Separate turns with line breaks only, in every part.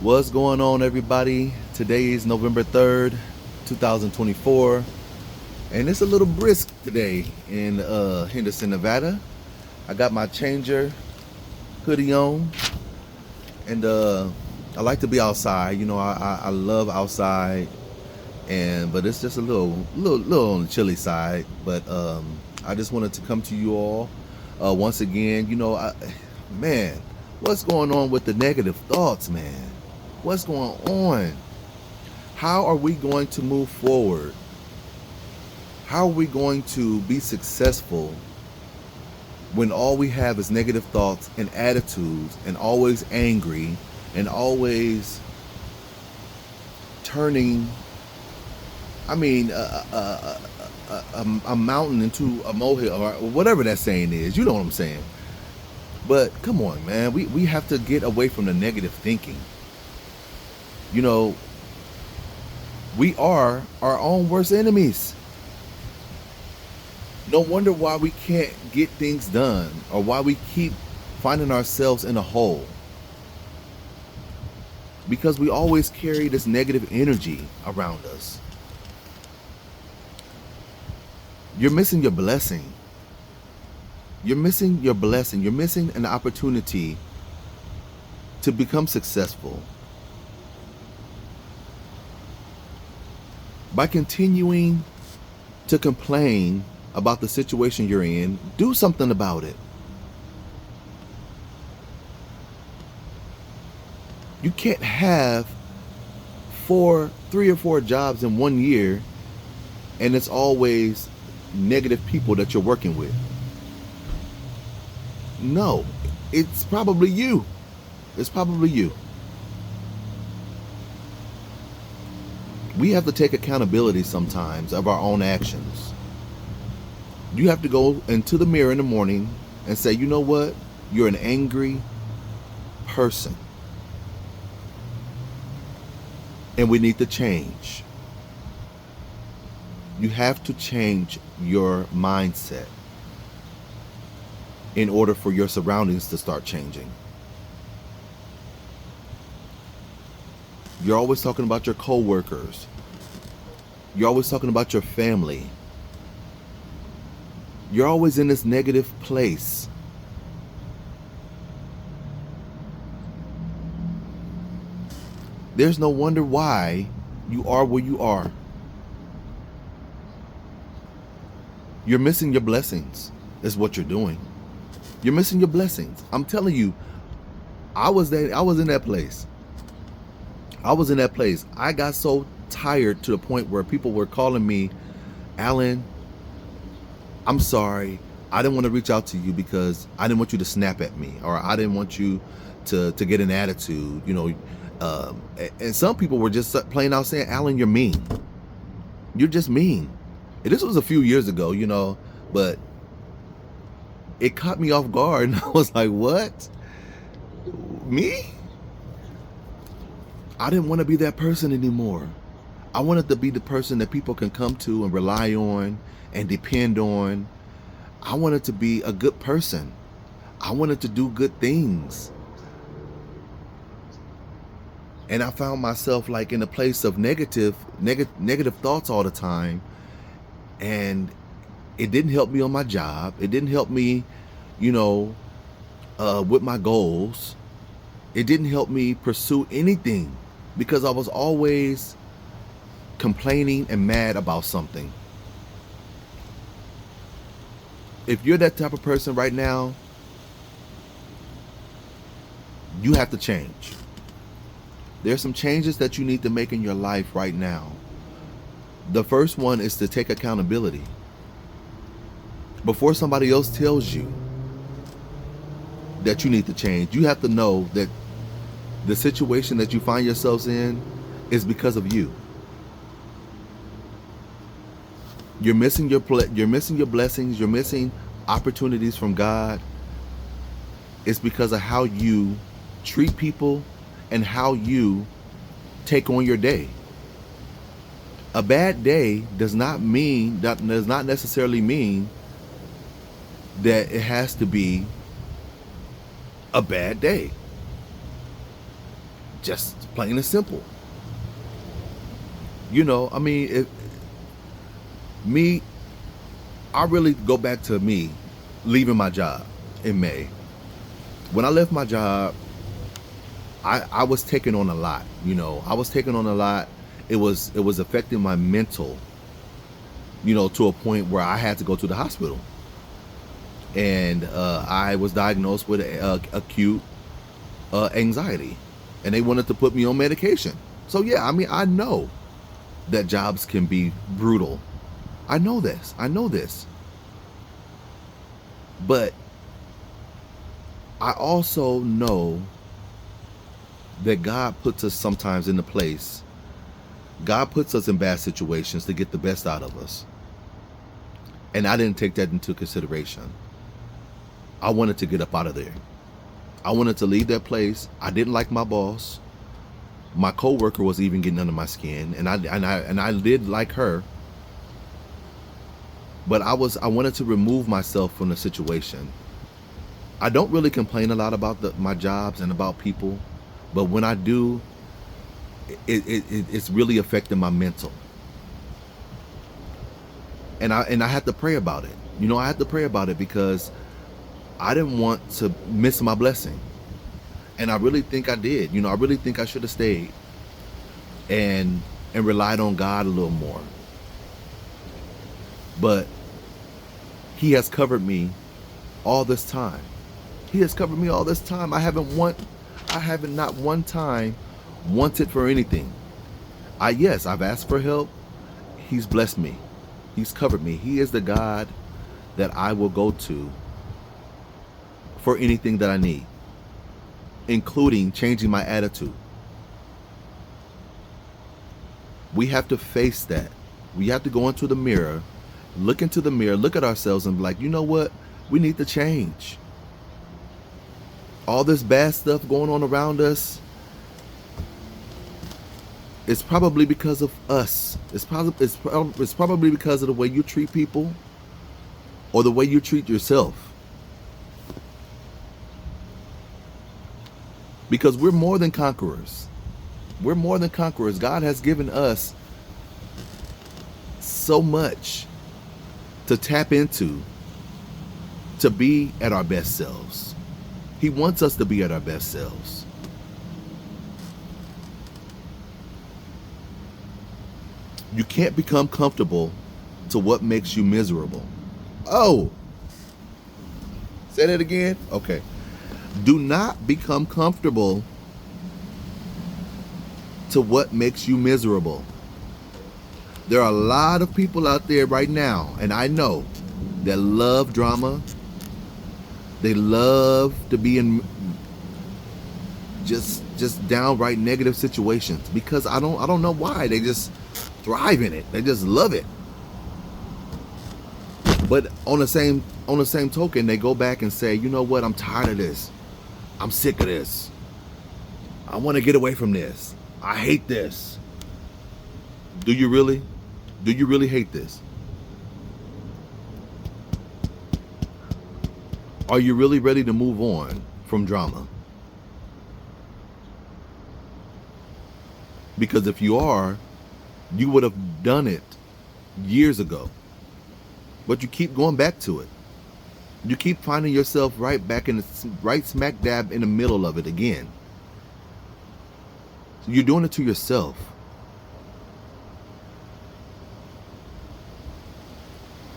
What's going on, everybody? Today is November 3rd, 2024, and it's a little brisk today in Henderson, Nevada. I got my Changer hoodie on, and I like to be outside. I love outside, but it's just a little on the chilly side. But I just wanted to come to you all once again. Man, what's going on with the negative thoughts, man? What's going on? How are we going to move forward? How are we going to be successful when all we have is negative thoughts and attitudes and always angry and always turning, a mountain into a molehill, or whatever that saying is? You know what I'm saying? But come on, man. We have to get away from the negative thinking. We are our own worst enemies. No wonder why we can't get things done, or why we keep finding ourselves in a hole. Because we always carry this negative energy around us. You're missing your blessing. You're missing your blessing. You're missing an opportunity to become successful. By continuing to complain about the situation you're in, do something about it. You can't have 3 or 4 jobs in 1 year, and it's always negative people that you're working with. No, it's probably you. It's probably you. We have to take accountability sometimes of our own actions. You have to go into the mirror in the morning and say, you know what? You're an angry person. And we need to change. You have to change your mindset in order for your surroundings to start changing. You're always talking about your coworkers. You're always talking about your family. You're always in this negative place. There's no wonder why you are where you are. You're missing your blessings, is what you're doing. You're missing your blessings. I'm telling you, I was in that place. I was in that place. I got so tired to the point where people were calling me, Alan, I'm sorry. I didn't want to reach out to you because I didn't want you to snap at me, or I didn't want you to get an attitude, and some people were just plain out saying, Alan, you're mean. You're just mean. And this was a few years ago, but it caught me off guard. And I was like, what? Me? I didn't want to be that person anymore. I wanted to be the person that people can come to and rely on and depend on. I wanted to be a good person. I wanted to do good things. And I found myself like in a place of negative thoughts all the time. And it didn't help me on my job. It didn't help me, with my goals. It didn't help me pursue anything because I was always complaining and mad about something. If you're that type of person right now, you have to change. There's some changes that you need to make in your life right now. The first one is to take accountability. Before somebody else tells you that you need to change, you have to know that the situation that you find yourselves in is because of you. You're missing your blessings. You're missing opportunities from God. It's because of how you treat people and how you take on your day. A bad day does not necessarily mean that it has to be a bad day. Just plain and simple. You know, I mean, me, I really go back to me leaving my job in May. When I left my job, I was taking on a lot. You know, I was taking on a lot. It was affecting my mental, you know, to a point where I had to go to the hospital. And I was diagnosed with acute anxiety, and they wanted to put me on medication. So yeah, I mean, I know that jobs can be brutal. I know this. I know this. But I also know that God puts us sometimes in the place. God puts us in bad situations to get the best out of us. And I didn't take that into consideration. I wanted to get up out of there. I wanted to leave that place. I didn't like my boss. My coworker was even getting under my skin, and I did like her. But I wanted to remove myself from the situation. I don't really complain a lot about my jobs and about people, but when I do, it's really affecting my mental. And I had to pray about it. You know, I had to pray about it because I didn't want to miss my blessing. And I really think I did. You know, I really think I should have stayed and relied on God a little more. But He has covered me all this time. He has covered me all this time. I haven't not one time wanted for anything. Yes, I've asked for help. He's blessed me. He's covered me. He is the God that I will go to for anything that I need, including changing my attitude. We have to face that. We have to go into the mirror, look into the mirror, look at ourselves and be like, you know what? We need to change. All this bad stuff going on around us, it's probably because of us. It's probably because of the way you treat people or the way you treat yourself. Because we're more than conquerors. We're more than conquerors. God has given us so much to tap into to be at our best selves. He wants us to be at our best selves. You can't become comfortable to what makes you miserable. Oh, say that again? Okay. Do not become comfortable to what makes you miserable. There are a lot of people out there right now, and I know, that love drama. They love to be in just downright negative situations because I don't know why. They just thrive in it. They just love it. But on the same token, they go back and say, you know what? I'm tired of this. I'm sick of this. I want to get away from this. I hate this. Do you really? Do you really hate this? Are you really ready to move on from drama? Because if you are, you would have done it years ago. But you keep going back to it. You keep finding yourself right back in right smack dab in the middle of it again. So you're doing it to yourself.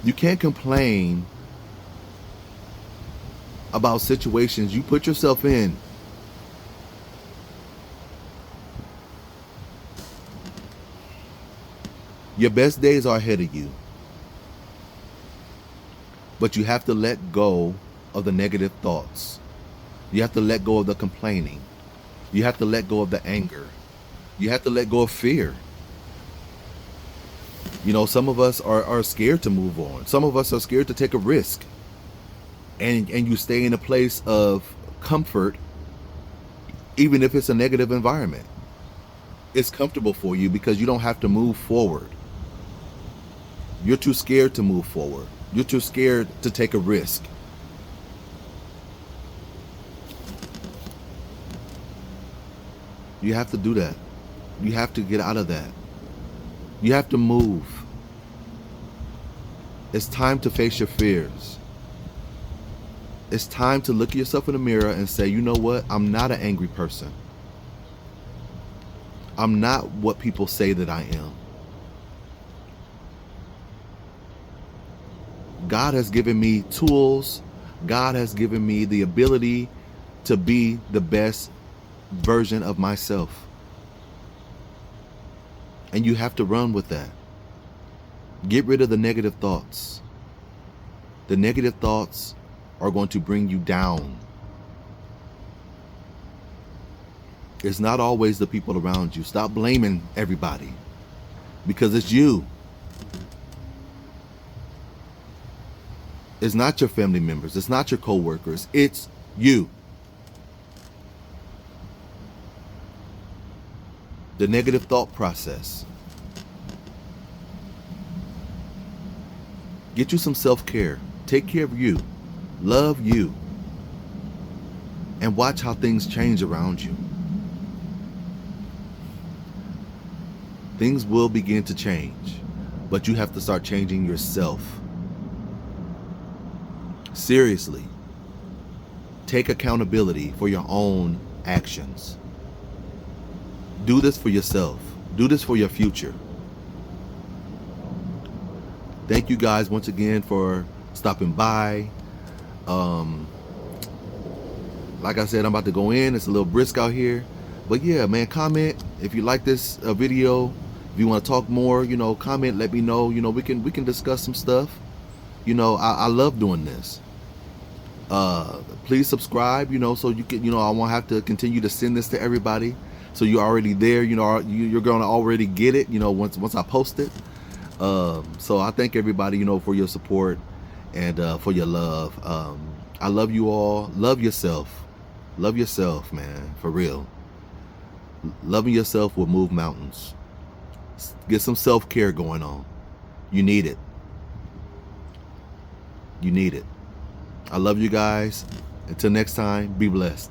You can't complain about situations you put yourself in. Your best days are ahead of you. But you have to let go of the negative thoughts. You have to let go of the complaining. You have to let go of the anger. You have to let go of fear. You know, some of us are scared to move on. Some of us are scared to take a risk. And you stay in a place of comfort, even if it's a negative environment. It's comfortable for you because you don't have to move forward. You're too scared to move forward. You're too scared to take a risk. You have to do that. You have to get out of that. You have to move. It's time to face your fears. It's time to look at yourself in the mirror and say, you know what? I'm not an angry person. I'm not what people say that I am. God has given me tools. God has given me the ability to be the best version of myself. And you have to run with that. Get rid of the negative thoughts. The negative thoughts are going to bring you down. It's not always the people around you. Stop blaming everybody, because it's you. It's not your family members. It's not your co-workers. It's you. The negative thought process. Get you some self-care. Take care of you. Love you. And watch how things change around you. Things will begin to change, but you have to start changing yourself. Seriously. Take accountability for your own actions. Do this for yourself. Do this for your future. Thank you guys once again for stopping by. Like I said, I'm about to go in. It's a little brisk out here. But yeah, man, comment if you like this video. If you want to talk more, you know, comment, let me know. You know, we can discuss some stuff. You know, I love doing this. Please subscribe, you know, so you can, you know, I won't have to continue to send this to everybody. So you're already there, you know, you're going to already get it, you know, once I post it. So I thank everybody, you know, for your support and for your love. I love you all. Love yourself. Love yourself, man, for real. Loving yourself will move mountains. Get some self-care going on. You need it. You need it. I love you guys. Until next time, be blessed.